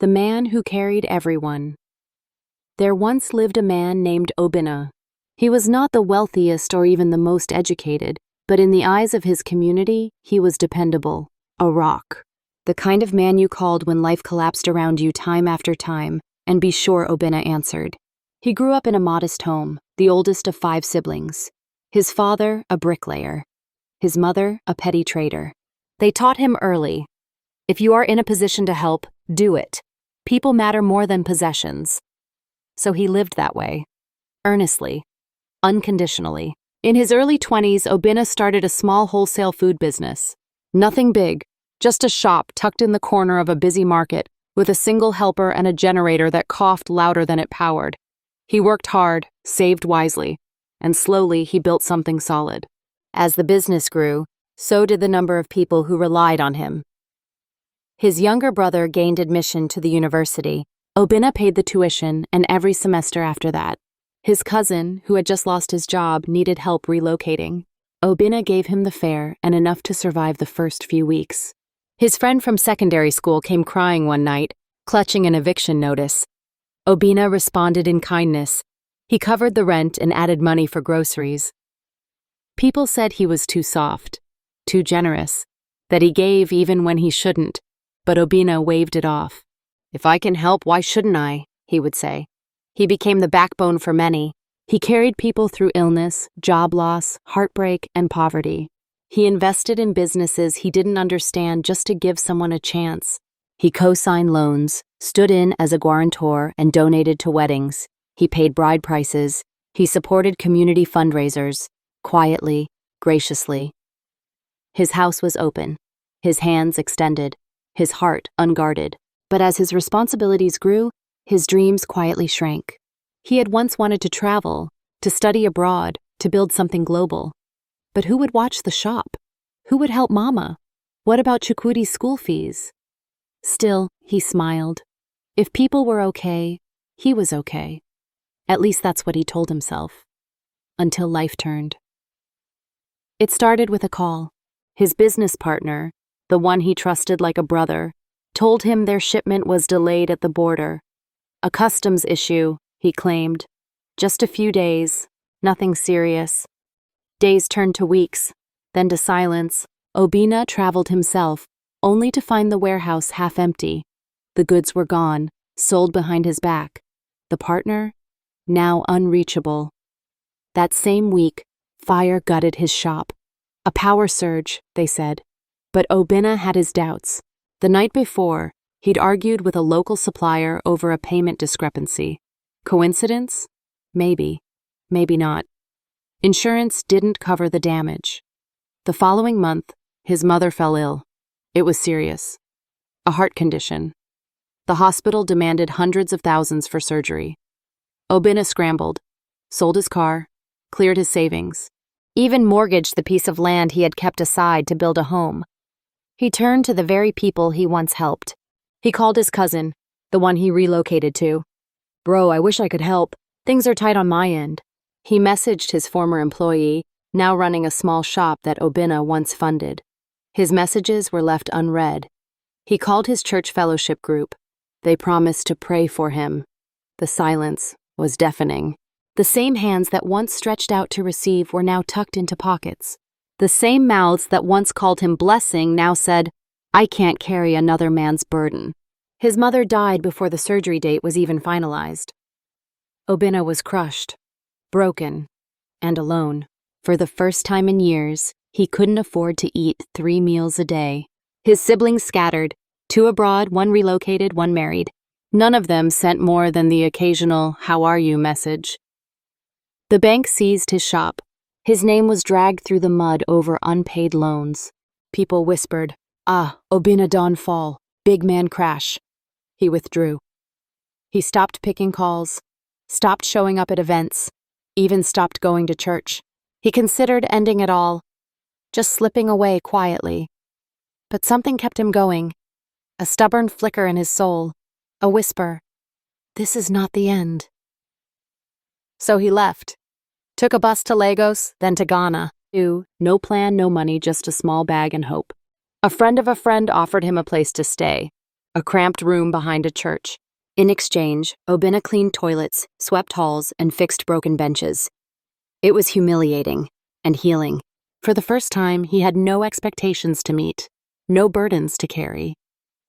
The man who carried everyone. There once lived a man named Obina. He was not the wealthiest or even the most educated, but in the eyes of his community, he was dependable, a rock. The kind of man you called when life collapsed around you time after time, and be sure Obina answered. He grew up in a modest home, the oldest of 5 siblings. His father, a bricklayer. His mother, a petty trader. They taught him early, if you are in a position to help, do it. People matter more than possessions. So he lived that way. Earnestly. Unconditionally. In his early 20s, Obina started a small wholesale food business. Nothing big, just a shop tucked in the corner of a busy market with a single helper and a generator that coughed louder than it powered. He worked hard, saved wisely, and slowly he built something solid. As the business grew, so did the number of people who relied on him. His younger brother gained admission to the university. Obina paid the tuition and every semester after that. His cousin, who had just lost his job, needed help relocating. Obina gave him the fare and enough to survive the first few weeks. His friend from secondary school came crying one night, clutching an eviction notice. Obina responded in kindness. He covered the rent and added money for groceries. People said he was too soft, too generous, that he gave even when he shouldn't. But Obina waved it off. If I can help, why shouldn't I? He would say. He became the backbone for many. He carried people through illness, job loss, heartbreak, and poverty. He invested in businesses he didn't understand just to give someone a chance. He co-signed loans, stood in as a guarantor, and donated to weddings. He paid bride prices. He supported community fundraisers, quietly, graciously. His house was open, his hands extended, his heart unguarded. But as his responsibilities grew, his dreams quietly shrank. He had once wanted to travel, to study abroad, to build something global. But who would watch the shop? Who would help Mama? What about Chukuri's school fees? Still, he smiled. If people were okay, he was okay. At least that's what he told himself. Until life turned. It started with a call. His business partner, the one he trusted like a brother, told him their shipment was delayed at the border. A customs issue, he claimed. Just a few days, nothing serious. Days turned to weeks, then to silence. Obina traveled himself, only to find the warehouse half empty. The goods were gone, sold behind his back. The partner, now unreachable. That same week, fire gutted his shop. A power surge, they said. But Obina had his doubts. The night before, he'd argued with a local supplier over a payment discrepancy. Coincidence? Maybe. Maybe not. Insurance didn't cover the damage. The following month, his mother fell ill. It was serious. A heart condition. The hospital demanded hundreds of thousands for surgery. Obina scrambled, sold his car, cleared his savings, even mortgaged the piece of land he had kept aside to build a home. He turned to the very people he once helped. He called his cousin, the one he relocated to. Bro, I wish I could help. Things are tight on my end. He messaged his former employee, now running a small shop that Obina once funded. His messages were left unread. He called his church fellowship group. They promised to pray for him. The silence was deafening. The same hands that once stretched out to receive were now tucked into pockets. The same mouths that once called him blessing now said, I can't carry another man's burden. His mother died before the surgery date was even finalized. Obina was crushed, broken, and alone. For the first time in years, he couldn't afford to eat 3 meals a day. His siblings scattered, 2 abroad, 1 relocated, 1 married. None of them sent more than the occasional, how are you message. The bank seized his shop. His name was dragged through the mud over unpaid loans. People whispered, Obina Don fall, big man crash. He withdrew. He stopped picking calls, stopped showing up at events, even stopped going to church. He considered ending it all, just slipping away quietly. But something kept him going, a stubborn flicker in his soul, a whisper, this is not the end. So he left. Took a bus to Lagos, then to Ghana. No plan, no money, just a small bag and hope. A friend of a friend offered him a place to stay. a cramped room behind a church. In exchange, Obinna cleaned toilets, swept halls, and fixed broken benches. It was humiliating and healing. For the first time, he had no expectations to meet, no burdens to carry.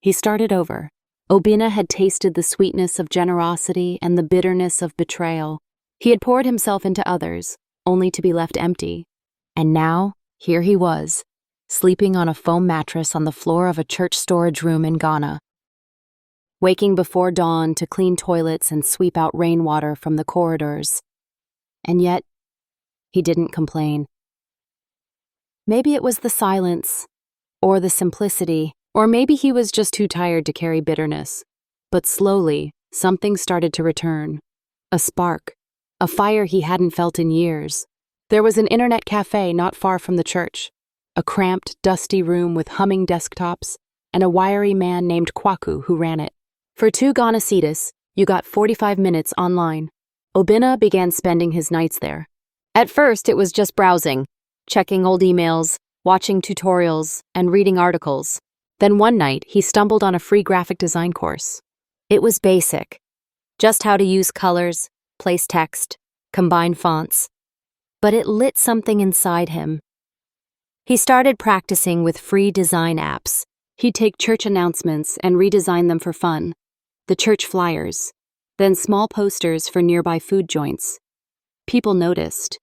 He started over. Obinna had tasted the sweetness of generosity and the bitterness of betrayal. He had poured himself into others, only to be left empty. And now, here he was, sleeping on a foam mattress on the floor of a church storage room in Ghana, waking before dawn to clean toilets and sweep out rainwater from the corridors. And yet, he didn't complain. Maybe it was the silence, or the simplicity, or maybe he was just too tired to carry bitterness. But slowly, something started to return. A spark, a fire he hadn't felt in years. There was an internet cafe not far from the church, a cramped, dusty room with humming desktops, and a wiry man named Kwaku who ran it. For 2 Ghana cedis, you got 45 minutes online. Obinna began spending his nights there. At first, it was just browsing, checking old emails, watching tutorials, and reading articles. Then one night, he stumbled on a free graphic design course. It was basic, just how to use colors, place text, combine fonts. But it lit something inside him. He started practicing with free design apps. He'd take church announcements and redesign them for fun. The church flyers, then small posters for nearby food joints. People noticed.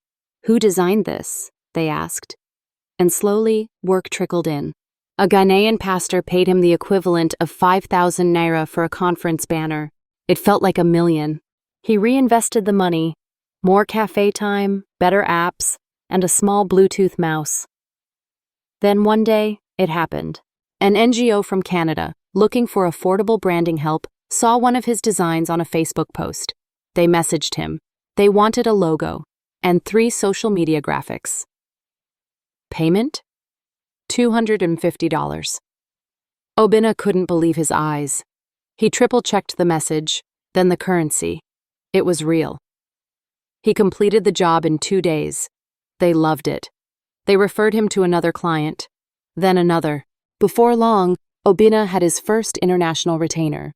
Who designed this? They asked. And slowly, work trickled in. A Ghanaian pastor paid him the equivalent of 5,000 naira for a conference banner. It felt like $1 million. He reinvested the money. More cafe time, better apps, and a small Bluetooth mouse. Then one day, it happened. An NGO from Canada, looking for affordable branding help, saw one of his designs on a Facebook post. They messaged him. They wanted a logo and 3 social media graphics. Payment? $250. Obinna couldn't believe his eyes. He triple-checked the message, then the currency. It was real. He completed the job in 2 days. They loved it. They referred him to another client, then another. Before long, Obinna had his first international retainer.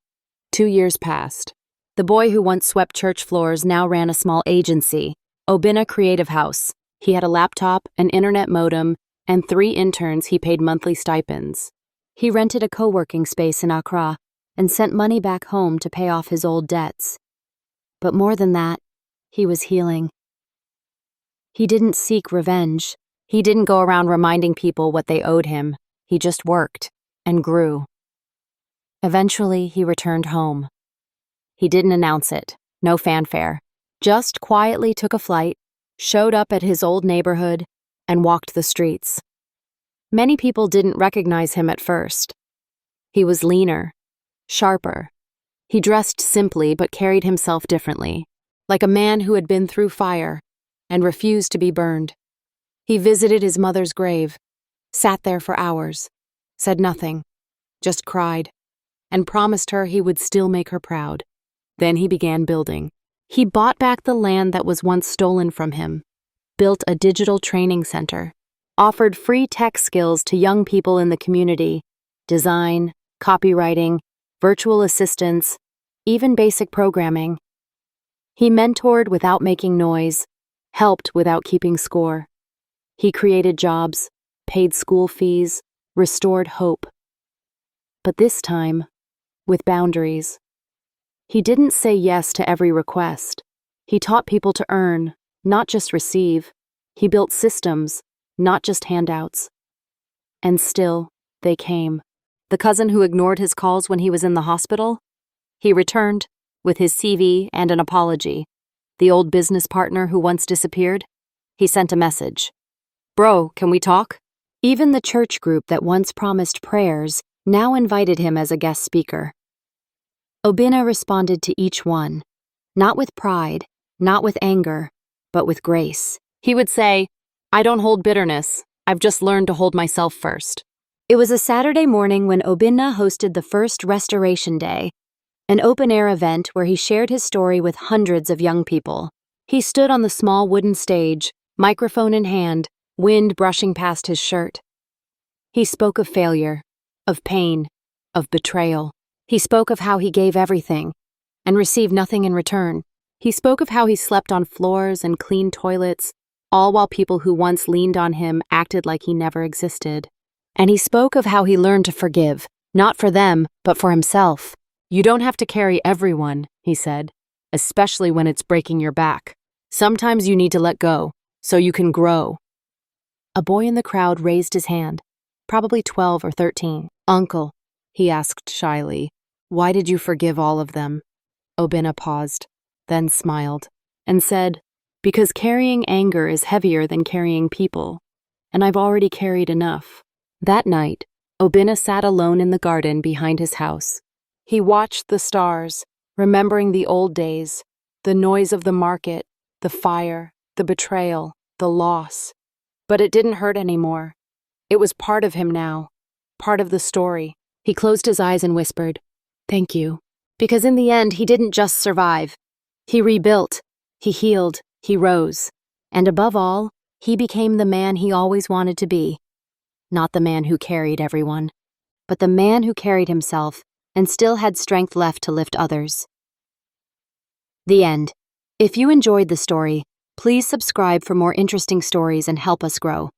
2 years passed. The boy who once swept church floors now ran a small agency, Obinna Creative House. He had a laptop, an internet modem, and 3 interns he paid monthly stipends. He rented a co-working space in Accra and sent money back home to pay off his old debts. But more than that, he was healing. He didn't seek revenge. He didn't go around reminding people what they owed him. He just worked and grew. Eventually, he returned home. He didn't announce it, no fanfare, just quietly took a flight, showed up at his old neighborhood, and walked the streets. Many people didn't recognize him at first. He was leaner, sharper. He dressed simply but carried himself differently, like a man who had been through fire and refused to be burned. He visited his mother's grave, sat there for hours, said nothing, just cried, and promised her he would still make her proud. Then he began building. He bought back the land that was once stolen from him, built a digital training center, offered free tech skills to young people in the community, design, copywriting, virtual assistants, even basic programming. He mentored without making noise, helped without keeping score. He created jobs, paid school fees, restored hope. But this time, with boundaries. He didn't say yes to every request. He taught people to earn, not just receive. He built systems, not just handouts. And still, they came. The cousin who ignored his calls when he was in the hospital? He returned, with his CV and an apology. The old business partner who once disappeared? He sent a message. Bro, can we talk? Even the church group that once promised prayers now invited him as a guest speaker. Obinna responded to each one, not with pride, not with anger, but with grace. He would say, I don't hold bitterness. I've just learned to hold myself first. It was a Saturday morning when Obinna hosted the first Restoration Day, an open-air event where he shared his story with hundreds of young people. He stood on the small wooden stage, microphone in hand, wind brushing past his shirt. He spoke of failure, of pain, of betrayal. He spoke of how he gave everything and received nothing in return. He spoke of how he slept on floors and cleaned toilets, all while people who once leaned on him acted like he never existed. And he spoke of how he learned to forgive, not for them, but for himself. You don't have to carry everyone, he said, especially when it's breaking your back. Sometimes you need to let go, so you can grow. A boy in the crowd raised his hand, probably 12 or 13. Uncle, he asked shyly, why did you forgive all of them? Obina paused, then smiled, and said, because carrying anger is heavier than carrying people, and I've already carried enough. That night, Obina sat alone in the garden behind his house. He watched the stars, remembering the old days, the noise of the market, the fire, the betrayal, the loss. But it didn't hurt anymore. It was part of him now, part of the story. He closed his eyes and whispered, thank you. Because in the end, he didn't just survive. He rebuilt, he healed, he rose. And above all, he became the man he always wanted to be. Not the man who carried everyone, but the man who carried himself and still had strength left to lift others. The end. If you enjoyed the story, please subscribe for more interesting stories and help us grow.